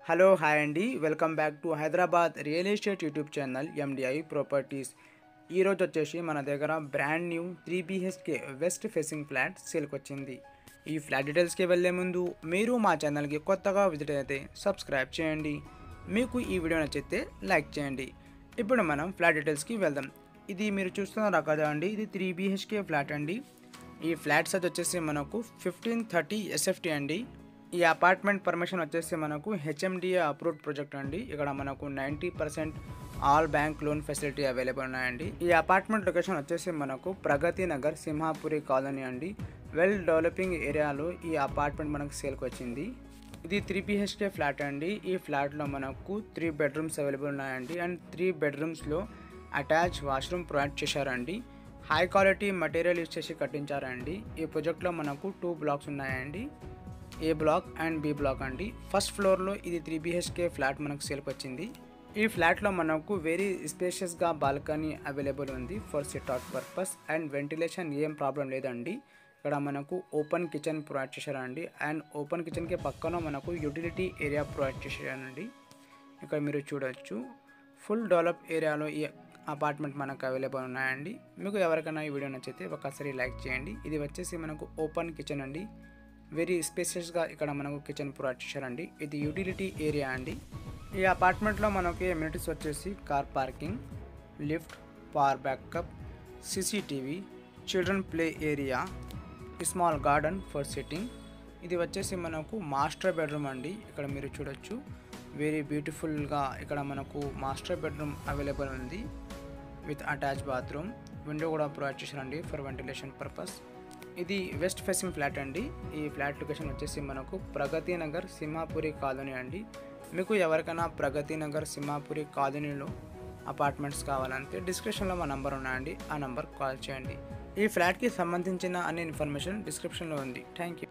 Hello hi అండి, welcome back to Hyderabad real estate YouTube channel MDI properties. ఈరోజు వచ్చేసి మన దగ్గర brand new 3 BHK west facing flat సేల్కి వచ్చింది. ఈ ఫ్లాట్ డీటెయిల్స్కి వెళ్ళే ముందు మీరు మా ఛానల్కి కొత్తగా విజిట్ అయితే సబ్స్క్రైబ్ చేయండి. మీకు ఈ వీడియో నచ్చితే లైక్ చేయండి. ఇప్పుడు మనం ఫ్లాట్ డీటెయిల్స్కి వెళ్దాం. ఇది మీరు చూస్తున్నారా కదా అండి, ఇది 3 BHK ఫ్లాట్ అండి. ఈ ఫ్లాట్ సైజ్ వచ్చేసి మనకు 1530 SFT అండి. ఈ అపార్ట్మెంట్ పర్మిషన్ వచ్చేసి మనకు HMDA అప్రూవ్డ్ ప్రాజెక్ట్ అండి. ఇక్కడ మనకు 90% all bank loan facility available ఉన్నాయండి. ఈ అపార్ట్మెంట్ లొకేషన్ వచ్చేసి మనకు ప్రగతి నగర్ సింహాపురి కాలనీ అండి. వెల్ డెవలపింగ్ ఏరియాలో ఈ అపార్ట్మెంట్ మనకు సేల్కి వచ్చింది. ఇది 3 BHK ఫ్లాట్ అండి. ఈ ఫ్లాట్లో మనకు 3 బెడ్రూమ్స్ అవైలబుల్ ఉన్నాయండి. అండ్ 3 బెడ్రూమ్స్లో అటాచ్ వాష్రూమ్ ప్రొవైడ్ చేశారండి. హై క్వాలిటీ మెటీరియల్ యూజ్ చేసి కట్టించారండి. ఈ ప్రాజెక్ట్లో మనకు 2 బ్లాక్స్ ఉన్నాయండి, ఏ బ్లాక్ అండ్ బి బ్లాక్ అండి. ఫస్ట్ ఫ్లోర్లో ఇది 3 BHK ఫ్లాట్ మనకు సేల్కి వచ్చింది. ఈ ఫ్లాట్లో మనకు వెరీ స్పేషియస్గా బాల్కనీ అవైలబుల్ ఉంది for SIT out purpose. And ventilation ఏం ప్రాబ్లం లేదండి. ఇక్కడ మనకు ఓపెన్ కిచెన్ ప్రొవైడ్ చేశారండి. అండ్ ఓపెన్ కిచెన్కి పక్కన మనకు యూటిలిటీ ఏరియా ప్రొవైడ్ చేశారండి. ఇక్కడ మీరు చూడొచ్చు, ఫుల్ డెవలప్ ఏరియాలో ఈ అపార్ట్మెంట్ మనకు అవైలబుల్ ఉన్నాయండి. మీకు ఎవరికైనా ఈ వీడియో నచ్చితే ఒకసారి లైక్ చేయండి. ఇది వచ్చేసి మనకు ఓపెన్ కిచెన్ అండి. వెరీ స్పేషియస్గా ఇక్కడ మనకు కిచెన్ ప్రొవైడ్ చేశారండి. ఇది యూటిలిటీ ఏరియా అండి. ఈ అపార్ట్మెంట్లో మనకి ఎమ్యూనిటీస్ వచ్చేసి car parking, lift, power backup, CCTV, children play area, small garden for sitting. ఇది వచ్చేసి మనకు మాస్టర్ బెడ్రూమ్ అండి. ఇక్కడ మీరు చూడొచ్చు, వెరీ బ్యూటిఫుల్గా ఇక్కడ మనకు మాస్టర్ బెడ్రూమ్ అవైలబుల్ ఉంది విత్ అటాచ్ బాత్రూమ్. విండో కూడా ప్రొవైడ్ చేశారండి ఫర్ వెంటిలేషన్ పర్పస్. ఇది వెస్ట్ ఫేసింగ్ ఫ్లాట్ అండి. ఈ ఫ్లాట్ లొకేషన్ వచ్చేసి మనకు ప్రగతి నగర్ సింహాపురి కాలనీ అండి. మీకు ఎవరికైనా ప్రగతి నగర్ సింహాపురి కాలనీలో అపార్ట్మెంట్స్ కావాలంటే డిస్క్రిప్షన్లో మా నంబర్ ఉన్నాయండి, ఆ నంబర్ కాల్ చేయండి. ఈ ఫ్లాట్కి సంబంధించిన అన్ని ఇన్ఫర్మేషన్ డిస్క్రిప్షన్లో ఉంది. Thank you.